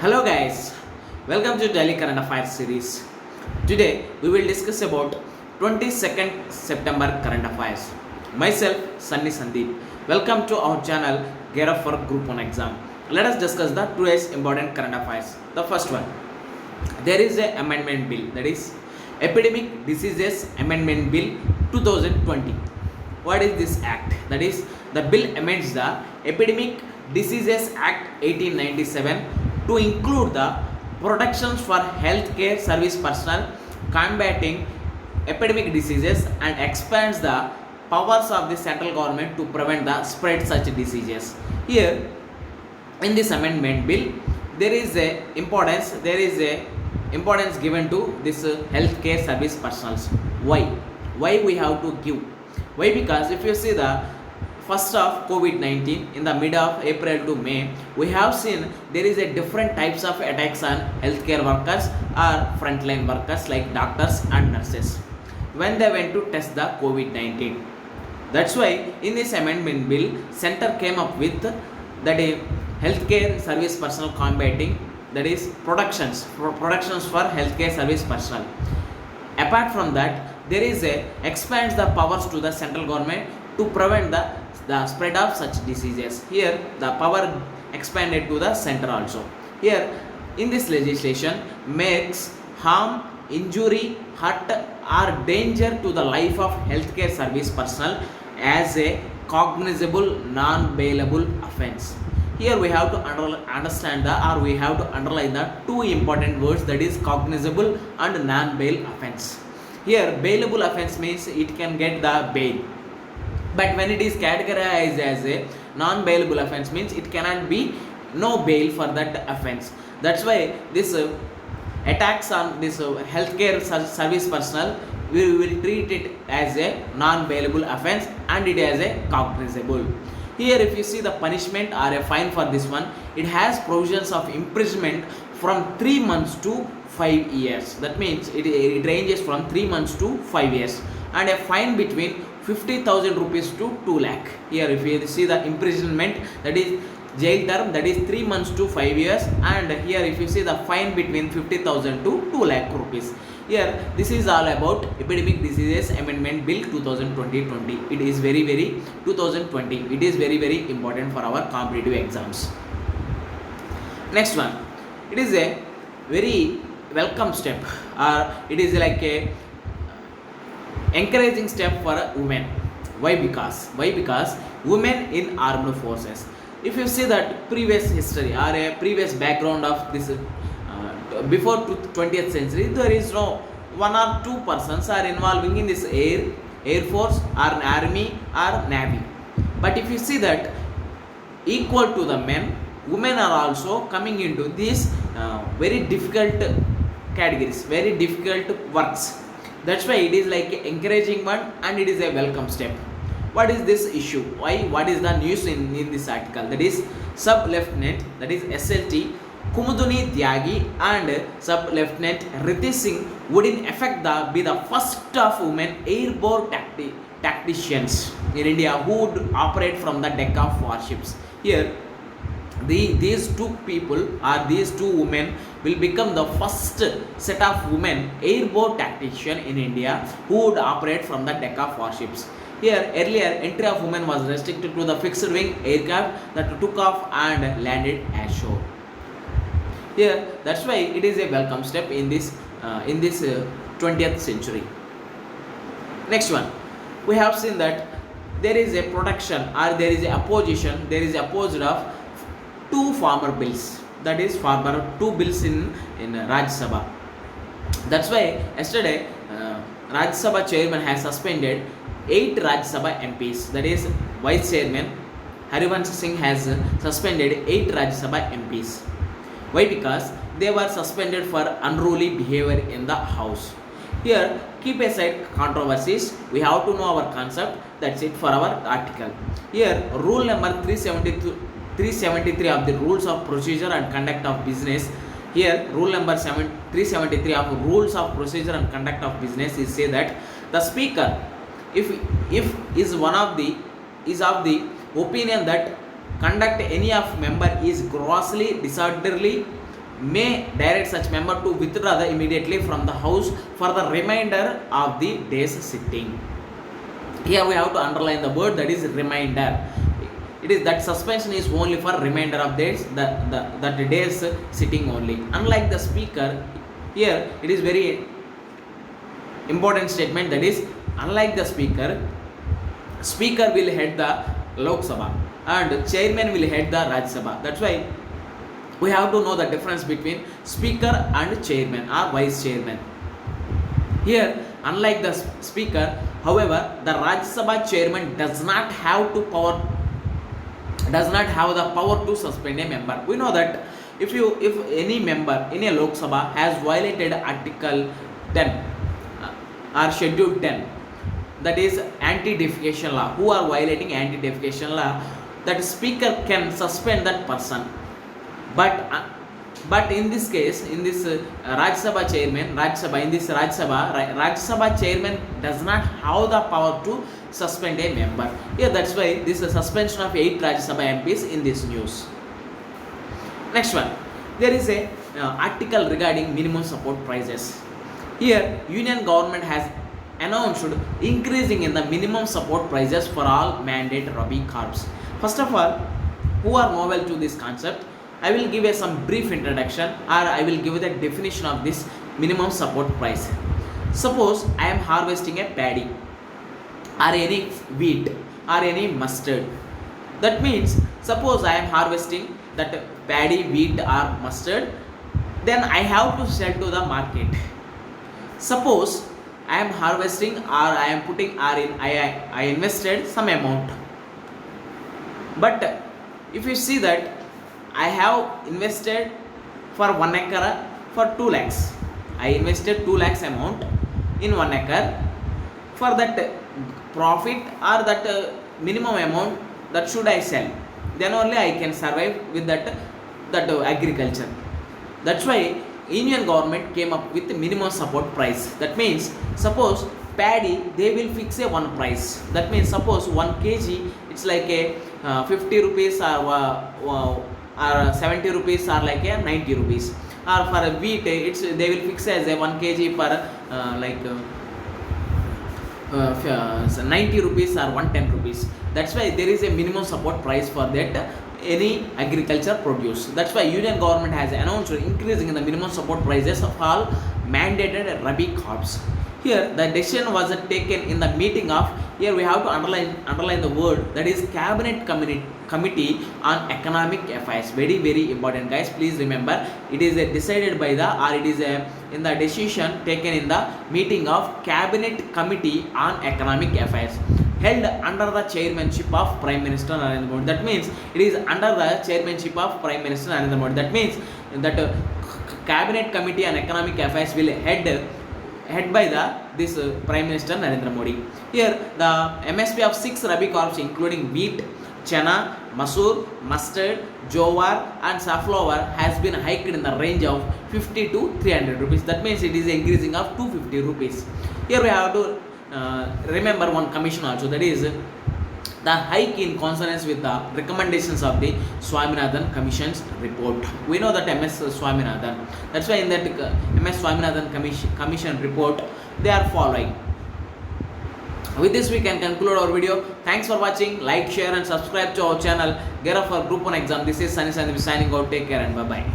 Hello guys, welcome to Daily Current Affairs series. Today we will discuss about 22nd September current affairs. Myself Sunny Sandeep. Welcome to our channel Gear Up for Group 1 exam. Let us discuss the today's important current affairs. The first one, there is a amendment bill, that is Epidemic Diseases Amendment Bill 2020. What is this act? That is the bill amends the Epidemic Diseases Act 1897 to include the protections for healthcare service personnel combating epidemic diseases and expands the powers of the central government to prevent the spread such diseases. Here in this amendment bill there is a importance given to this healthcare service personnel. Why we have to give? Why? Because if you see the first of COVID-19 in the mid of April to May, we have seen there is a different types of attacks on healthcare workers or frontline workers like doctors and nurses when they went to test the COVID-19. That's why in this amendment bill, center came up with that a healthcare service personnel combating, that is protections for healthcare service personnel. Apart from that, there is a expands the powers to the central government to prevent the spread of such diseases. Here the power expanded to the center also. Here in this legislation makes harm, injury, hurt or danger to the life of healthcare service personnel as a cognizable non-bailable offence. Here we have to understand we have to underline the two important words, that is cognizable and non-bail offence. Here bailable offence means it can get the bail, but when it is categorized as a non-bailable offence means it cannot be no bail for that offence. That's why this attacks on this healthcare service personnel, we will treat it as a non-bailable offence and it as a cognizable. Here if you see the punishment or a fine for this one, it has provisions of imprisonment from 3 months to 5 years. That means it ranges from 3 months to 5 years, and a fine between 50,000 rupees to 2 lakh. Here if you see the imprisonment, that is jail term, that is 3 months to 5 years, and here if you see the fine between 50,000 to 2 lakh rupees. Here this is all about Epidemic Diseases Amendment Bill 2020. It is very 2020. It is very important for our competitive exams. Next one, it is a very welcome step, or it is like a encouraging step for women. Why? Because women in armed forces. If you see that previous history or a previous background of this before 20th century, there is no 1 or 2 persons are involving in this air force or army or navy. But if you see that equal to the men, women are also coming into these very difficult categories, very difficult works. That's why it is like an encouraging one and it is a welcome step. What is this issue? Why? What is the news in this article? That is Sub-Lieutenant, that is SLT Kumuduni Tyagi and Sub-Lieutenant Ritesh Singh would in effect be the first of women airborne tacticians in India who would operate from the deck of warships. Here these two people or these two women will become the first set of women airborne tactician in India who would operate from the deck of warships. Here earlier entry of women was restricted to the fixed wing aircraft that took off and landed ashore. Here that's why it is a welcome step in this 20th century. Next one, we have seen that there is a protection or there is a opposition, there is opposed of 2 farmer bills, that is farmer 2 bills in Rajya Sabha. That's why yesterday Rajya Sabha chairman has suspended 8 Rajya Sabha MPs, that is vice chairman Harivansh Singh has suspended 8 Rajya Sabha MPs. Why? Because they were suspended for unruly behavior in the house. Here keep aside controversies, we have to know our concept. That's it for our article. Here rule number 373 of the Rules of Procedure and Conduct of Business. Here rule number 373 of Rules of Procedure and Conduct of Business is say that the speaker, if is of the opinion that conduct any of member is grossly disorderly, may direct such member to withdraw immediately from the house for the remainder of the day's sitting. Here we have to underline the word, that is remainder. It is that suspension is only for remainder of days, that days sitting only. Unlike the speaker, here it is very important statement, that is unlike the speaker will head the Lok Sabha and chairman will head the Rajya Sabha. That's why we have to know the difference between speaker and chairman or vice chairman. Here, unlike the speaker, however, the Rajya Sabha chairman does not have the power to suspend a member. We know that if any member in a Lok Sabha has violated Article 10 or Schedule 10, that is anti-defecation law, who are violating anti-defecation law, that speaker can suspend that person. But in this case, in this Rajya Sabha chairman, Rajya Sabha chairman does not have the power to suspend a member. Yeah, that's why this is a suspension of 8 Rajya Sabha MPs in this news. Next one, there is a article regarding minimum support prices. Here, Union government has announced increasing in the minimum support prices for all mandate Rabi crops. First of all, who are novel to this concept, I will give some brief introduction, or I will give the definition of this minimum support price. Suppose I am harvesting a paddy or any wheat or any mustard. That means suppose I am harvesting that paddy, wheat or mustard, then I have to sell to the market. Suppose I am harvesting or I am putting I invested some amount. But if you see that I have invested for 1 acre for 2 lakhs. I invested 2 lakhs amount in 1 acre. For that profit or that minimum amount, that should I sell, then only I can survive with that agriculture. That's why Indian government came up with the minimum support price. That means suppose paddy, they will fix a one price. That means suppose 1 kg it's like a 50 rupees or 70 rupees or like a 90 rupees. Or for a wheat, they will fix as a 1 kg per 90 rupees or 110 rupees. That's why there is a minimum support price for that any agriculture produce. That's why Union government has announced increasing in the minimum support prices of all mandated Rabi crops. Here the decision was taken in the meeting of, here we have to underline the word, that is cabinet committee on economic affairs. Very important guys, please remember, it is decided by in the decision taken in the meeting of cabinet committee on economic affairs, held under the chairmanship of Prime Minister Narendra Modi. That means it is under the chairmanship of Prime Minister Narendra Modi. That means that cabinet committee on economic affairs will head by this Prime Minister Narendra Modi. Here the MSP of 6 Rabi crops including wheat, chana, masoor, mustard, jowar and safflower has been hiked in the range of 50 to 300 rupees. That means it is increasing of 250 rupees. Here we have to remember one commission also, that is the hike in consonance with the recommendations of the Swaminathan Commission's report. We know that MS Swaminathan. That's why in that MS Swaminathan Commission report, they are following. With this, we can conclude our video. Thanks for watching. Like, share, and subscribe to our channel. Gear up for Group 1 exam. This is Sunny Sandip signing out. Take care and bye bye.